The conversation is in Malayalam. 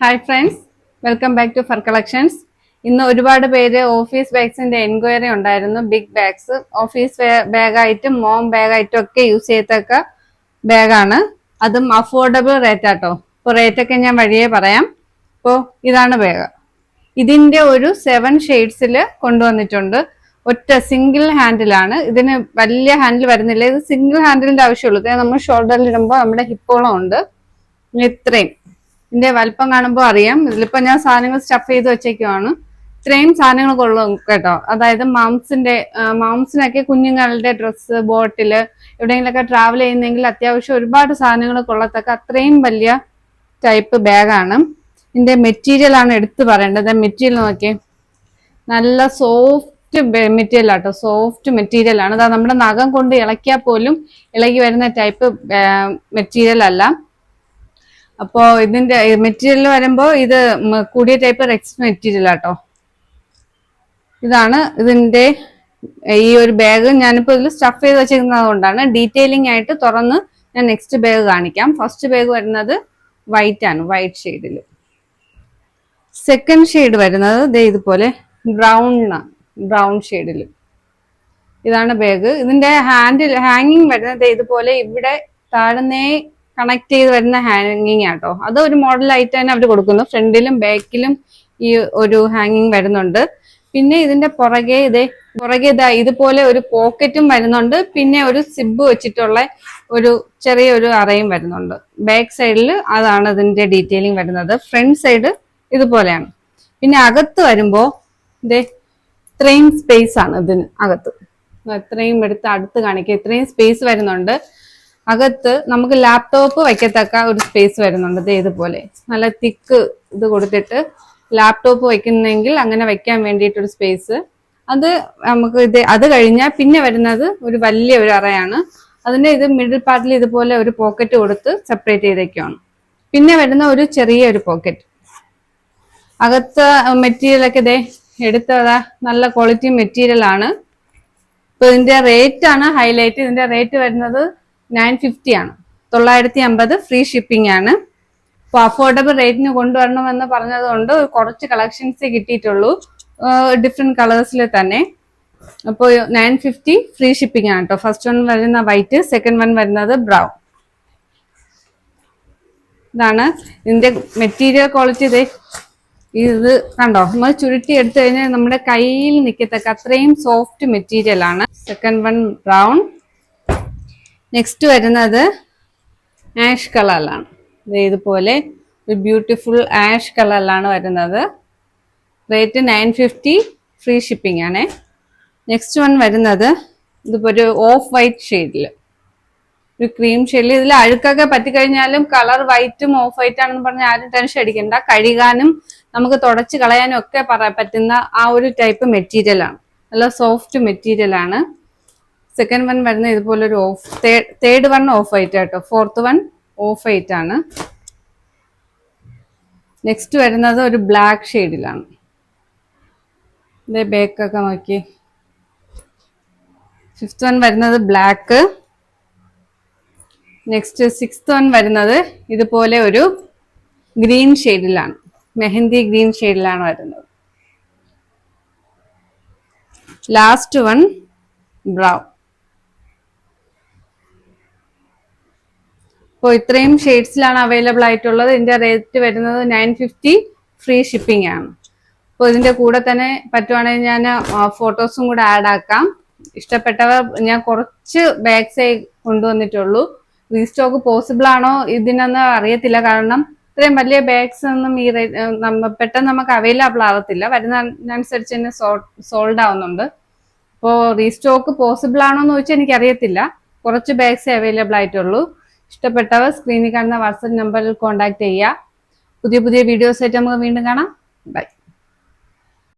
Hi friends, welcome back to fur collections. ഇന്ന് ഒരുപാട് പേര് ഓഫീസ് ബാഗ്സിന്റെ എൻക്വയറി ഉണ്ടായിരുന്നു. ബിഗ് ബാഗ്സ്, ഓഫീസ് ബാഗായിട്ടും മോം ബാഗായിട്ടും ഒക്കെ യൂസ് ചെയ്യത്തക്ക ബാഗാണ്. അതും അഫോർഡബിൾ റേറ്റ് ആട്ടോ. ഇപ്പോൾ റേറ്റ് ഒക്കെ ഞാൻ വഴിയേ പറയാം. ഇപ്പോൾ ഇതാണ് ബാഗ്. ഇതിന്റെ ഒരു 7 ഷെയ്ഡ്സിൽ കൊണ്ടുവന്നിട്ടുണ്ട്. ഒറ്റ സിംഗിൾ ഹാൻഡിലാണ്. ഇതിന് വലിയ ഹാൻഡിൽ വരുന്നില്ല. ഇത് സിംഗിൾ ഹാൻഡിലിന്റെ ആവശ്യമുള്ളൂ. നമ്മൾ ഷോൾഡറിൽ ഇടുമ്പോൾ നമ്മുടെ ഹിപ്പോളം ഉണ്ട്. ഇത്രയും ഇതിന്റെ വലിപ്പം കാണുമ്പോൾ അറിയാം. ഇതിലിപ്പോ ഞാൻ സാധനങ്ങൾ സ്റ്റഫ് ചെയ്ത് വെച്ചേക്കുവാണ്. ഇത്രയും സാധനങ്ങൾ കൊള്ളും കേട്ടോ. അതായത് മംസിനൊക്കെ കുഞ്ഞുങ്ങളുടെ ഡ്രസ്സ്, ബോട്ടില്, എവിടെയെങ്കിലൊക്കെ ട്രാവൽ ചെയ്യുന്നെങ്കിൽ അത്യാവശ്യം ഒരുപാട് സാധനങ്ങൾ കൊള്ളത്തക്ക അത്രയും വലിയ ടൈപ്പ് ബാഗാണ്. ഇതിന്റെ മെറ്റീരിയൽ ആണ് എടുത്തു പറയേണ്ടത്. മെറ്റീരിയൽ നോക്കിയേ, നല്ല സോഫ്റ്റ് മെറ്റീരിയൽ ആട്ടോ. സോഫ്റ്റ് മെറ്റീരിയൽ ആണ്. അതാ നമ്മുടെ നഖം കൊണ്ട് ഇളക്കിയാൽ പോലും ഇളകി വരുന്ന ടൈപ്പ് മെറ്റീരിയൽ അല്ല. അപ്പോ ഇതിന്റെ മെറ്റീരിയൽ വരുമ്പോ ഇത് കൂടിയ ടൈപ്പ് റെക്സ് മെറ്റീരിയൽ ആട്ടോ. ഇതാണ് ഇതിന്റെ ഈ ഒരു ബാഗ്. ഞാനിപ്പോ ഇതിൽ സ്റ്റഫ് ചെയ്ത് വെച്ചിരുന്നത് കൊണ്ടാണ്. ഡീറ്റെയിലിംഗ് ആയിട്ട് തുറന്ന് ഞാൻ നെക്സ്റ്റ് ബാഗ് കാണിക്കാം. ഫസ്റ്റ് ബാഗ് വരുന്നത് വൈറ്റ് ആണ്, വൈറ്റ് ഷെയ്ഡിൽ. സെക്കൻഡ് ഷെയ്ഡ് വരുന്നത് ദേ ഇതുപോലെ ബ്രൗൺ ഷെയ്ഡിൽ. ഇതാണ് ബാഗ്. ഇതിന്റെ ഹാങ്ങിങ് വരുന്നത് ഇതുപോലെ ഇവിടെ താഴ്ന്നേ കണക്ട് ചെയ്ത് വരുന്ന ഹാങ്ങിങ് ആട്ടോ. അത് ഒരു മോഡലായിട്ട് തന്നെ അവർ കൊടുക്കുന്നു. ഫ്രണ്ടിലും ബാക്കിലും ഈ ഒരു ഹാങ്ങിങ് വരുന്നുണ്ട്. പിന്നെ ഇതിന്റെ പുറകെ ഇതുപോലെ ഒരു പോക്കറ്റും വരുന്നുണ്ട്. പിന്നെ ഒരു സിബ് വെച്ചിട്ടുള്ള ഒരു ചെറിയൊരു അറയും വരുന്നുണ്ട്. ബാക്ക് സൈഡിൽ അതാണ് ഇതിന്റെ ഡീറ്റെയിലിംഗ് വരുന്നത്. ഫ്രണ്ട് സൈഡ് ഇതുപോലെയാണ്. പിന്നെ അകത്ത് വരുമ്പോ ഇത്രയും സ്പേസ് ആണ് ഇതിന് അകത്ത്. ഇത്രയും അടുത്ത് കാണിക്കുക. ഇത്രയും സ്പേസ് വരുന്നുണ്ട്. അകത്ത് നമുക്ക് ലാപ്ടോപ്പ് വയ്ക്കത്തക്ക ഒരു സ്പേസ് വരുന്നുണ്ട്. ഇതുപോലെ നല്ല തിക്ക് ഇത് കൊടുത്തിട്ട് ലാപ്ടോപ്പ് വയ്ക്കുന്നെങ്കിൽ അങ്ങനെ വയ്ക്കാൻ വേണ്ടിയിട്ടൊരു സ്പേസ്. അത് നമുക്ക് അത് കഴിഞ്ഞാൽ പിന്നെ വരുന്നത് ഒരു വലിയ ഒരു അറയാണ്. അതിന്റെ മിഡിൽ പാർട്ടിൽ ഇതുപോലെ ഒരു പോക്കറ്റ് കൊടുത്ത് സെപ്പറേറ്റ് ചെയ്തേക്കാണ്. പിന്നെ വരുന്ന ഒരു ചെറിയൊരു പോക്കറ്റ്. അകത്ത് മെറ്റീരിയലൊക്കെ എടുത്തതാ നല്ല ക്വാളിറ്റി മെറ്റീരിയൽ ആണ്. ഇപ്പൊ ഇതിന്റെ റേറ്റ് ആണ് ഹൈലൈറ്റ്. ഇതിന്റെ റേറ്റ് വരുന്നത് 950 ആണ്. 950 ഫ്രീ ഷിപ്പിംഗ് ആണ്. അപ്പൊ അഫോർഡബിൾ റേറ്റിന് കൊണ്ടുവരണമെന്ന് പറഞ്ഞതുകൊണ്ട് കുറച്ച് കളക്ഷൻസ് കിട്ടിയിട്ടുള്ളൂ, ഡിഫറെന്റ് കളേഴ്സിൽ തന്നെ. അപ്പോൾ 950 ഫ്രീ ഷിപ്പിംഗ് ആണ് കേട്ടോ. ഫസ്റ്റ് വൺ വരുന്ന വൈറ്റ്, സെക്കൻഡ് വൺ വരുന്നത് ബ്രൗൺ. ഇതാണ് ഇതിന്റെ മെറ്റീരിയൽ ക്വാളിറ്റി. ഇത് കണ്ടോ, നമ്മൾ ചുരുട്ടി എടുത്തു കഴിഞ്ഞാൽ നമ്മുടെ കയ്യിൽ നിൽക്കത്തക്ക അത്രയും സോഫ്റ്റ് മെറ്റീരിയൽ ആണ്. Second one brown. നെക്സ്റ്റ് വരുന്നത് ആഷ് കളറിലാണ്. ഇതുപോലെ ഒരു ബ്യൂട്ടിഫുൾ ആഷ് കളറിലാണ് വരുന്നത്. റേറ്റ് 950 ഫ്രീ ഷിപ്പിംഗ് ആണ്. നെക്സ്റ്റ് വൺ വരുന്നത് ഇതിപ്പോ ഒരു ഓഫ് വൈറ്റ് ഷെയ്ഡിൽ, ഒരു ക്രീം ഷെയ്ഡിൽ. ഇതിൽ അഴുക്കൊക്കെ പറ്റിക്കഴിഞ്ഞാലും കളർ വൈറ്റും ഓഫ് വൈറ്റ് ആണെന്ന് പറഞ്ഞാൽ ആരും ടെൻഷൻ അടിക്കണ്ട. കഴുകാനും നമുക്ക് തുടച്ച് കളയാനും ഒക്കെ പറ്റുന്ന ആ ഒരു ടൈപ്പ് മെറ്റീരിയൽ ആണ്. നല്ല സോഫ്റ്റ് മെറ്റീരിയൽ ആണ്. സെക്കൻഡ് വൺ വരുന്ന ഇതുപോലെ ഒരു തേർഡ് വൺ ഓഫ് വൈറ്റ് ആട്ടോ. ഫോർത്ത് വൺ ഓഫ് വൈറ്റ് ആണ്. നെക്സ്റ്റ് വരുന്നത് ഒരു ബ്ലാക്ക് ഷെയ്ഡിലാണ്. ബേക്കൊക്കെ നോക്കി. ഫിഫ്ത്ത് വൺ വരുന്നത് ബ്ലാക്ക്. നെക്സ്റ്റ് സിക്സ്ത് വൺ വരുന്നത് ഇതുപോലെ ഒരു ഗ്രീൻ ഷെയ്ഡിലാണ്, മെഹന്തി ഗ്രീൻ ഷെയ്ഡിലാണ് വരുന്നത്. Last one brown. അപ്പോൾ ഇത്രയും ഷെയ്ഡ്സിലാണ് അവൈലബിൾ ആയിട്ടുള്ളത്. ഇതിന്റെ റേറ്റ് വരുന്നത് 950 ഫ്രീ ഷിപ്പിംഗ് ആണ്. അപ്പോൾ ഇതിന്റെ കൂടെ തന്നെ പറ്റുവാണെങ്കിൽ ഞാൻ ഫോട്ടോസും കൂടെ ആഡ് ആക്കാം. ഇഷ്ടപ്പെട്ടവർ, ഞാൻ കുറച്ച് ബാഗ്സേ കൊണ്ടുവന്നിട്ടുള്ളൂ. റീസ്റ്റോക്ക് പോസിബിൾ ആണോ ഇതിനൊന്നും അറിയത്തില്ല. കാരണം ഇത്രയും വലിയ ബാഗ്സ് ഒന്നും ഈ പെട്ടെന്ന് നമുക്ക് അവൈലബിൾ ആവത്തില്ല. വരുന്നതനുസരിച്ച് തന്നെ സോൾഡ് ആവുന്നുണ്ട്. അപ്പോൾ റീസ്റ്റോക്ക് പോസിബിൾ ആണോ എന്ന് ചോദിച്ചാൽ എനിക്കറിയത്തില്ല. കുറച്ച് ബാഗ്സേ അവൈലബിൾ ആയിട്ടുള്ളൂ. ഇഷ്ടപ്പെട്ടവർ സ്ക്രീനിൽ കാണുന്ന വാട്സ്ആപ്പ് നമ്പറിൽ കോൺടാക്ട് ചെയ്യുക. പുതിയ വീഡിയോസ് ആയിട്ട് നമുക്ക് വീണ്ടും കാണാം. ബൈ.